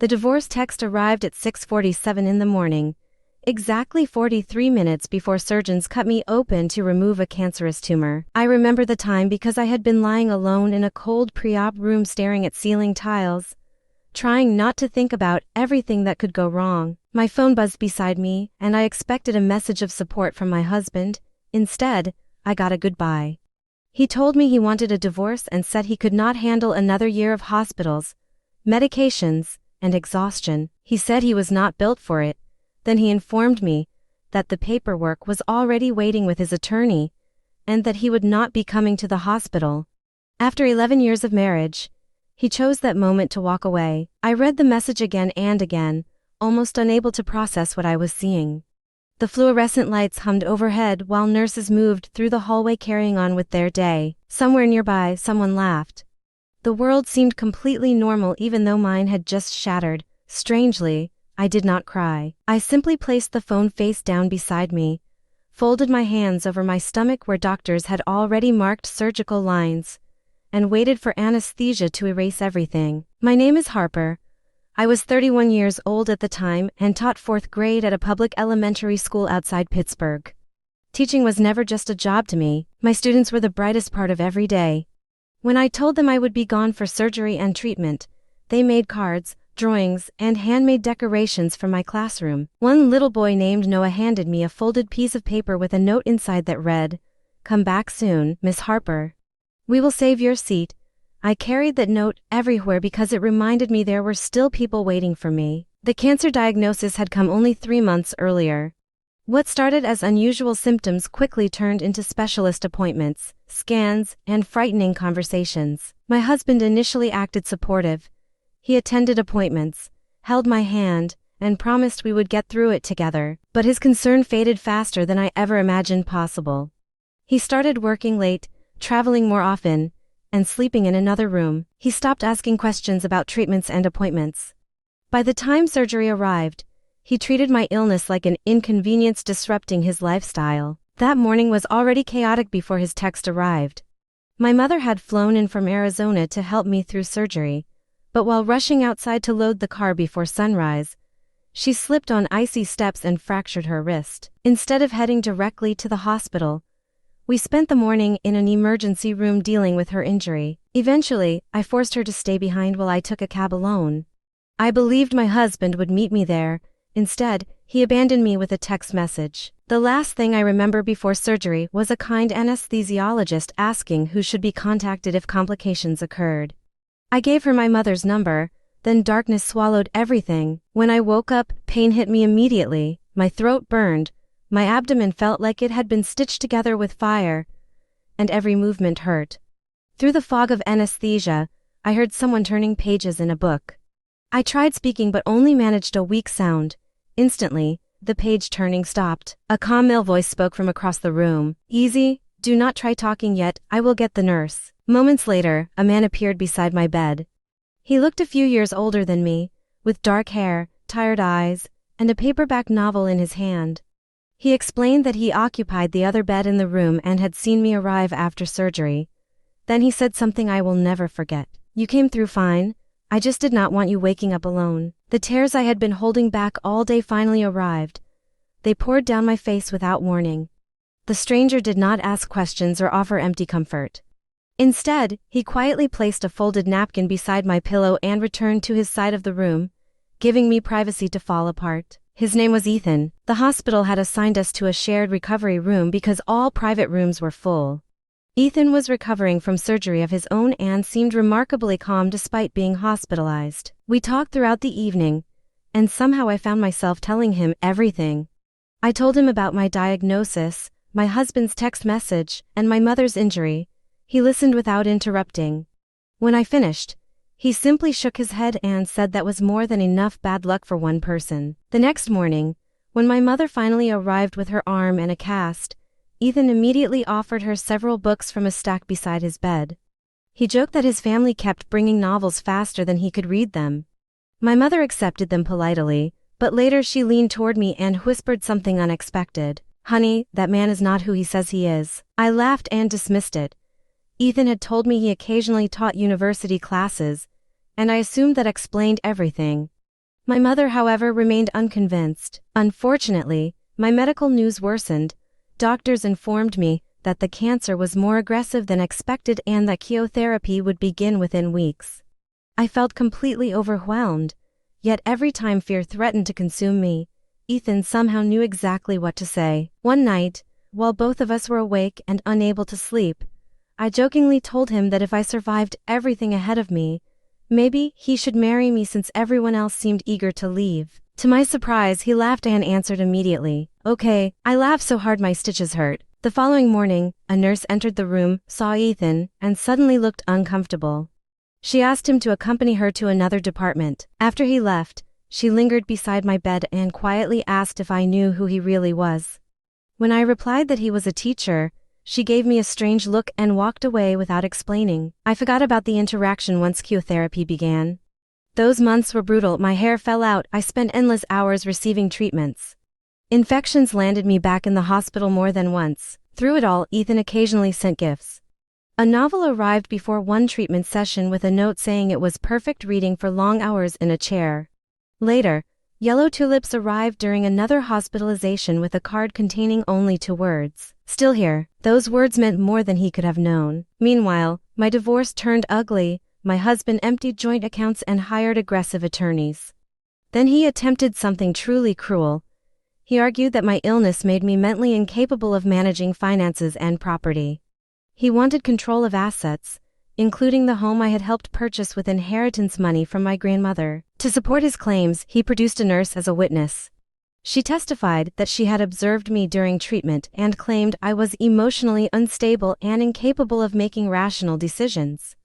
The divorce text arrived at 6:47 in the morning, exactly 43 minutes before surgeons cut me open to remove a cancerous tumor. I remember the time because I had been lying alone in a cold pre-op room staring at ceiling tiles, trying not to think about everything that could go wrong. My phone buzzed beside me, and I expected a message of support from my husband. Instead, I got a goodbye. He told me he wanted a divorce and said he could not handle another year of hospitals, medications, and exhaustion. He said he was not built for it. Then he informed me that the paperwork was already waiting with his attorney, and that he would not be coming to the hospital. After 11 years of marriage, he chose that moment to walk away. I read the message again and again, almost unable to process what I was seeing. The fluorescent lights hummed overhead while nurses moved through the hallway carrying on with their day. Somewhere nearby, someone laughed. The world seemed completely normal even though mine had just shattered. Strangely, I did not cry. I simply placed the phone face down beside me, folded my hands over my stomach where doctors had already marked surgical lines, and waited for anesthesia to erase everything. My name is Harper. I was 31 years old at the time and taught 4th grade at a public elementary school outside Pittsburgh. Teaching was never just a job to me. My students were the brightest part of every day. When I told them I would be gone for surgery and treatment, they made cards, drawings, and handmade decorations for my classroom. One little boy named Noah handed me a folded piece of paper with a note inside that read, "Come back soon, Miss Harper. We will save your seat." I carried that note everywhere because it reminded me there were still people waiting for me. The cancer diagnosis had come only 3 months earlier. What started as unusual symptoms quickly turned into specialist appointments, scans, and frightening conversations. My husband initially acted supportive. He attended appointments, held my hand, and promised we would get through it together. But his concern faded faster than I ever imagined possible. He started working late, traveling more often, and sleeping in another room. He stopped asking questions about treatments and appointments. By the time surgery arrived, he treated my illness like an inconvenience disrupting his lifestyle. That morning was already chaotic before his text arrived. My mother had flown in from Arizona to help me through surgery, but while rushing outside to load the car before sunrise, she slipped on icy steps and fractured her wrist. Instead of heading directly to the hospital, we spent the morning in an emergency room dealing with her injury. Eventually, I forced her to stay behind while I took a cab alone. I believed my husband would meet me there. Instead, he abandoned me with a text message. The last thing I remember before surgery was a kind anesthesiologist asking who should be contacted if complications occurred. I gave her my mother's number, then darkness swallowed everything. When I woke up, pain hit me immediately. My throat burned. My abdomen felt like it had been stitched together with fire, and every movement hurt. Through the fog of anesthesia, I heard someone turning pages in a book. I tried speaking but only managed a weak sound. Instantly, the page turning stopped. A calm male voice spoke from across the room. "Easy, do not try talking yet, I will get the nurse." Moments later, a man appeared beside my bed. He looked a few years older than me, with dark hair, tired eyes, and a paperback novel in his hand. He explained that he occupied the other bed in the room and had seen me arrive after surgery. Then he said something I will never forget. "You came through fine. I just did not want you waking up alone." The tears I had been holding back all day finally arrived. They poured down my face without warning. The stranger did not ask questions or offer empty comfort. Instead, he quietly placed a folded napkin beside my pillow and returned to his side of the room, giving me privacy to fall apart. His name was Ethan. The hospital had assigned us to a shared recovery room because all private rooms were full. Ethan was recovering from surgery of his own and seemed remarkably calm despite being hospitalized. We talked throughout the evening, and somehow I found myself telling him everything. I told him about my diagnosis, my husband's text message, and my mother's injury. He listened without interrupting. When I finished, he simply shook his head and said that was more than enough bad luck for one person. The next morning, when my mother finally arrived with her arm and a cast, Ethan immediately offered her several books from a stack beside his bed. He joked that his family kept bringing novels faster than he could read them. My mother accepted them politely, but later she leaned toward me and whispered something unexpected. "Honey, that man is not who he says he is." I laughed and dismissed it. Ethan had told me he occasionally taught university classes, and I assumed that explained everything. My mother, however, remained unconvinced. Unfortunately, my medical news worsened. Doctors informed me that the cancer was more aggressive than expected and that chemotherapy would begin within weeks. I felt completely overwhelmed, yet every time fear threatened to consume me, Ethan somehow knew exactly what to say. One night, while both of us were awake and unable to sleep, I jokingly told him that if I survived everything ahead of me, maybe he should marry me since everyone else seemed eager to leave. To my surprise, he laughed and answered immediately, "Okay." I laughed so hard my stitches hurt. The following morning, a nurse entered the room, saw Ethan, and suddenly looked uncomfortable. She asked him to accompany her to another department. After he left, she lingered beside my bed and quietly asked if I knew who he really was. When I replied that he was a teacher, she gave me a strange look and walked away without explaining. I forgot about the interaction once chemotherapy began. Those months were brutal. My hair fell out. I spent endless hours receiving treatments. Infections landed me back in the hospital more than once. Through it all, Ethan occasionally sent gifts. A novel arrived before one treatment session with a note saying it was perfect reading for long hours in a chair. Later, yellow tulips arrived during another hospitalization with a card containing only 2 words. "Still here." Those words meant more than he could have known. Meanwhile, my divorce turned ugly. My husband emptied joint accounts and hired aggressive attorneys. Then he attempted something truly cruel. He argued that my illness made me mentally incapable of managing finances and property. He wanted control of assets, including the home I had helped purchase with inheritance money from my grandmother. To support his claims, he produced a nurse as a witness. She testified that she had observed me during treatment and claimed I was emotionally unstable and incapable of making rational decisions.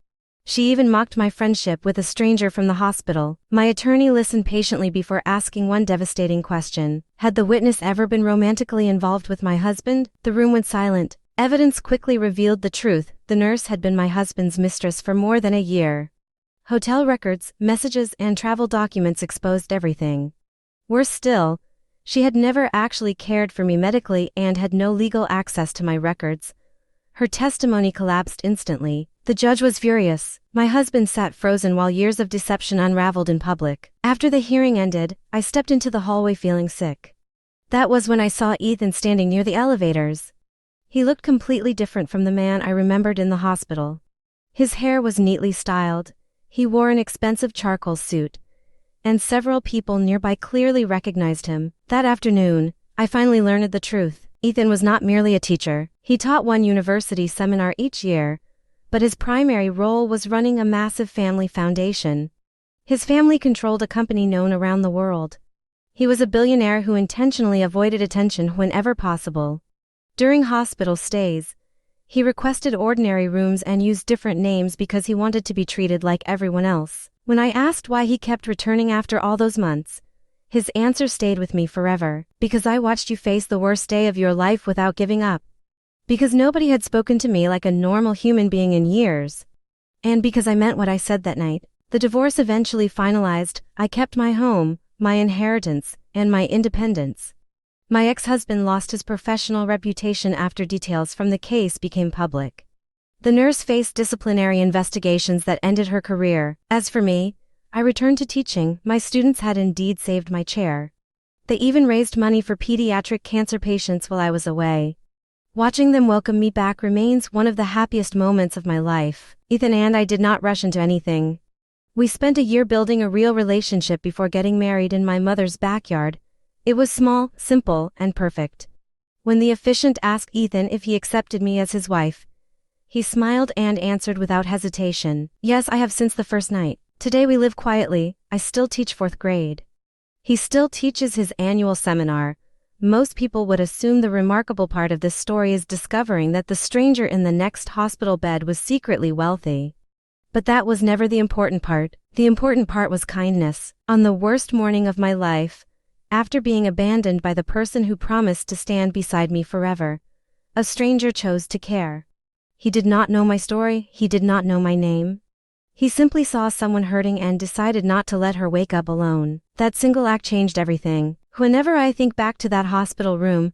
She even mocked my friendship with a stranger from the hospital. My attorney listened patiently before asking one devastating question. Had the witness ever been romantically involved with my husband? The room went silent. Evidence quickly revealed the truth. The nurse had been my husband's mistress for more than a year. Hotel records, messages, and travel documents exposed everything. Worse still, she had never actually cared for me medically and had no legal access to my records. Her testimony collapsed instantly. The judge was furious. My husband sat frozen while years of deception unraveled in public. After the hearing ended, I stepped into the hallway feeling sick. That was when I saw Ethan standing near the elevators. He looked completely different from the man I remembered in the hospital. His hair was neatly styled. He wore an expensive charcoal suit, and several people nearby clearly recognized him. That afternoon, I finally learned the truth. Ethan was not merely a teacher. He taught one university seminar each year, but his primary role was running a massive family foundation. His family controlled a company known around the world. He was a billionaire who intentionally avoided attention whenever possible. During hospital stays, he requested ordinary rooms and used different names because he wanted to be treated like everyone else. When I asked why he kept returning after all those months, his answer stayed with me forever. "Because I watched you face the worst day of your life without giving up. Because nobody had spoken to me like a normal human being in years. And because I meant what I said that night." The divorce eventually finalized. I kept my home, my inheritance, and my independence. My ex-husband lost his professional reputation after details from the case became public. The nurse faced disciplinary investigations that ended her career. As for me, I returned to teaching. My students had indeed saved my chair. They even raised money for pediatric cancer patients while I was away. Watching them welcome me back remains one of the happiest moments of my life. Ethan and I did not rush into anything. We spent a year building a real relationship before getting married in my mother's backyard. It was small, simple, and perfect. When the officiant asked Ethan if he accepted me as his wife, he smiled and answered without hesitation, "Yes, I have since the first night." Today we live quietly. I still teach 4th grade. He still teaches his annual seminar. Most people would assume the remarkable part of this story is discovering that the stranger in the next hospital bed was secretly wealthy. But that was never the important part. The important part was kindness. On the worst morning of my life, after being abandoned by the person who promised to stand beside me forever, a stranger chose to care. He did not know my story. He did not know my name. He simply saw someone hurting and decided not to let her wake up alone. That single act changed everything. Whenever I think back to that hospital room,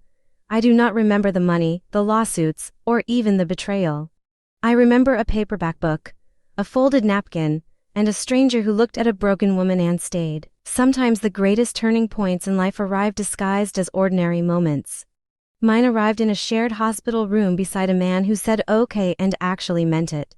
I do not remember the money, the lawsuits, or even the betrayal. I remember a paperback book, a folded napkin, and a stranger who looked at a broken woman and stayed. Sometimes the greatest turning points in life arrive disguised as ordinary moments. Mine arrived in a shared hospital room beside a man who said okay and actually meant it.